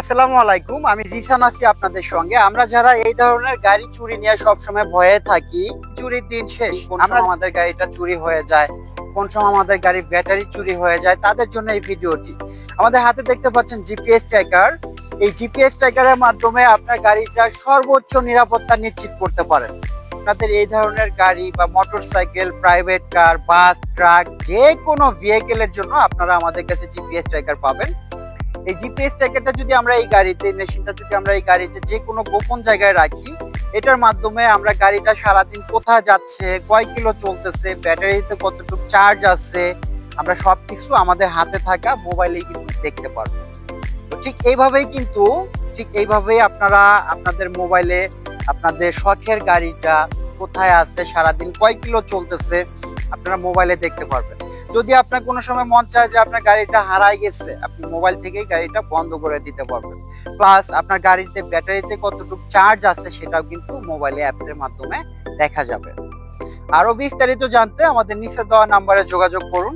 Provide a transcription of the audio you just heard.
আসসালামু আলাইকুম, আমি জিসান আছি আপনাদের সঙ্গে। আমরা যারা এই ধরনের গাড়ি চুরি নিয়ে সবসময় ভয়ে থাকি, চুরির দিন শেষ, কোন সময় আমাদের গাড়িটা চুরি হয়ে যায়, কোন সময় আমাদের গাড়ির ব্যাটারি চুরি হয়ে যায়, তাদের জন্য এই ভিডিওটি। আমাদের হাতে দেখতে পাচ্ছেন জিপিএস ট্র্যাকার। এই জিপিএস ট্র্যাকারের মাধ্যমে আপনার গাড়িটার সর্বোচ্চ নিরাপত্তা নিশ্চিত করতে পারেন। আপনাদের এই ধরনের গাড়ি বা মোটরসাইকেল, প্রাইভেট কার, বাস, ট্রাক, যে কোনো ভেহিকেলের জন্য আপনারা আমাদের কাছে জিপিএস ট্র্যাকার পাবেন। এই জিপিএস ট্র্যাকারটা যদি আমরা এই গাড়িতে, মেশিনটা যদি আমরা এই গাড়িতে যে কোনো গোপন জায়গায় রাখি, এটার মাধ্যমে আমরা গাড়িটা সারাদিন কোথায় যাচ্ছে, কয় কিলো চলতেছে, ব্যাটারিতে কতটুকু চার্জ আছে, আমরা সবকিছু আমাদের হাতে থাকা মোবাইলেই কিন্তু দেখতে পারবো। তো ঠিক এইভাবেই আপনারা আপনাদের মোবাইলে আপনাদের শখের গাড়িটা কোথায় আছে, সারাদিন কয় কিলো চলতেছে, আপনারা মোবাইলে দেখতে পারবেন। যদি আপনার কোনো সময় মন চায় যে আপনার গাড়িটা হারায় গেছে, আপনি মোবাইল থেকেই গাড়িটা বন্ধ করে দিতে পারবেন। প্লাস আপনার গাড়িতে ব্যাটারিতে কতটুকু চার্জ আছে সেটাও কিন্তু মোবাইলে অ্যাপস এর মাধ্যমে দেখা যাবে। আরো বিস্তারিত জানতে আমাদের নিচে দেওয়া নাম্বারে যোগাযোগ করুন।